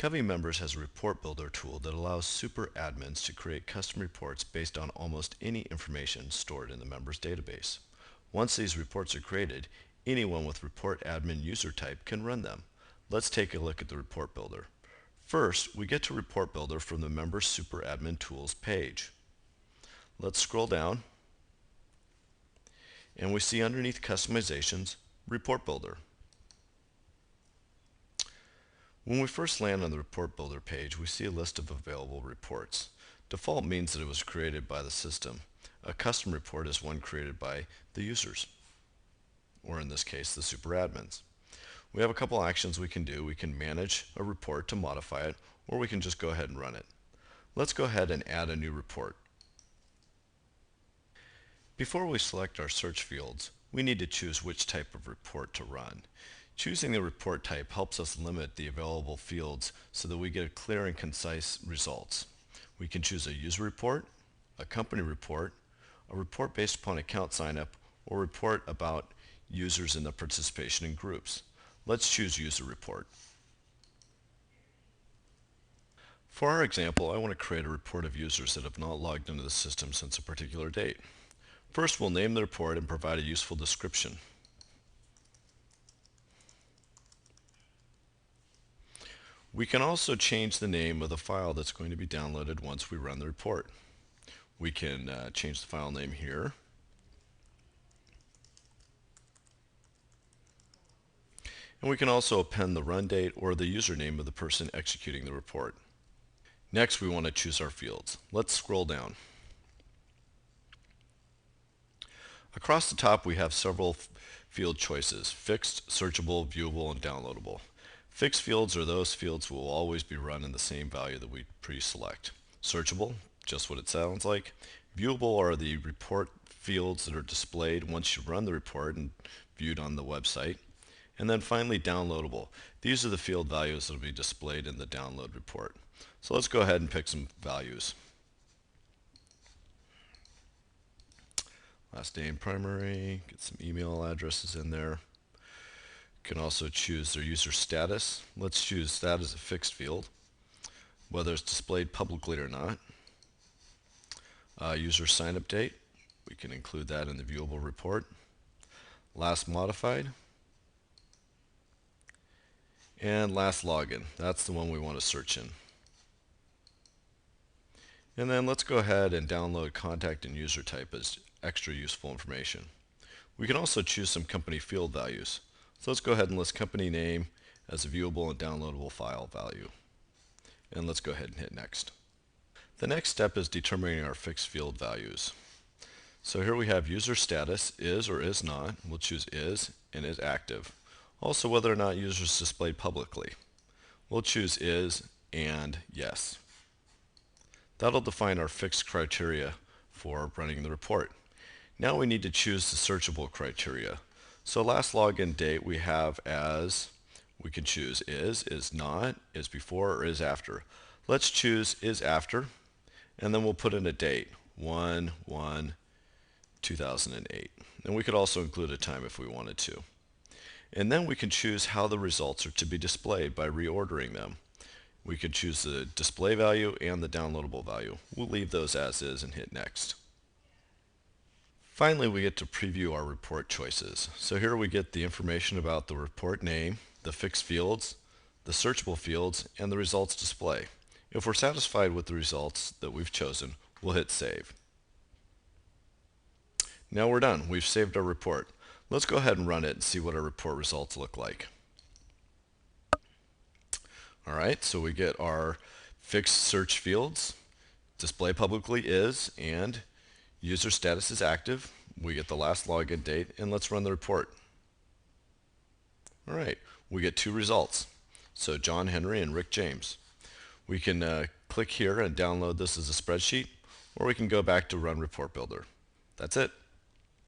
Kavi Members has a report builder tool that allows super admins to create custom reports based on almost any information stored in the members database. Once these reports are created, anyone with report admin user type can run them. Let's take a look at the report builder. First, we get to report builder from the members super admin tools page. Let's scroll down and we see underneath customizations, report builder. When we first land on the report builder page, we see a list of available reports. Default means that it was created by the system. A custom report is one created by the users, or in this case, the super admins. We have a couple actions we can do. We can manage a report to modify it, or we can just go ahead and run it. Let's go ahead and add a new report. Before we select our search fields, we need to choose which type of report to run. Choosing the report type helps us limit the available fields so that we get clear and concise results. We can choose a user report, a company report, a report based upon account signup, or report about users in the participation in groups. Let's choose user report. For our example, I want to create a report of users that have not logged into the system since a particular date. First, we'll name the report and provide a useful description. We can also change the name of the file that's going to be downloaded once we run the report. We can change the file name here. And we can also append the run date or the username of the person executing the report. Next, we want to choose our fields. Let's scroll down. Across the top, we have several field choices: fixed, searchable, viewable, and downloadable. Fixed fields are those fields that will always be run in the same value that we pre-select. Searchable, just what it sounds like. Viewable are the report fields that are displayed once you run the report and viewed on the website. And then finally, downloadable. These are the field values that will be displayed in the download report. So let's go ahead and pick some values. Last name primary, get some email addresses in there. You can also choose their user status. Let's choose that as a fixed field, whether it's displayed publicly or not. User sign-up date, we can include that in the viewable report. Last modified. And last login, that's the one we want to search in. And then let's go ahead and download contact and user type as extra useful information. We can also choose some company field values. So let's go ahead and list company name as a viewable and downloadable file value. And let's go ahead and hit next. The next step is determining our fixed field values. So here we have user status, is or is not. We'll choose is and is active. Also whether or not user is displayed publicly. We'll choose is and yes. That'll define our fixed criteria for running the report. Now we need to choose the searchable criteria. So last login date we have as, we can choose is not, is before, or is after. Let's choose is after, and then we'll put in a date, 1/1/2008. And we could also include a time if we wanted to. And then we can choose how the results are to be displayed by reordering them. We could choose the display value and the downloadable value. We'll leave those as is and hit next. Finally, we get to preview our report choices. So here we get the information about the report name, the fixed fields, the searchable fields, and the results display. If we're satisfied with the results that we've chosen, we'll hit save. Now we're done. We've saved our report. Let's go ahead and run it and see what our report results look like. Alright, so we get our fixed search fields, display publicly is, and user status is active. We get the last login date, and let's run the report. Alright, we get two results. So John Henry and Rick James. We can click here and download this as a spreadsheet, or we can go back to Run Report Builder. That's it.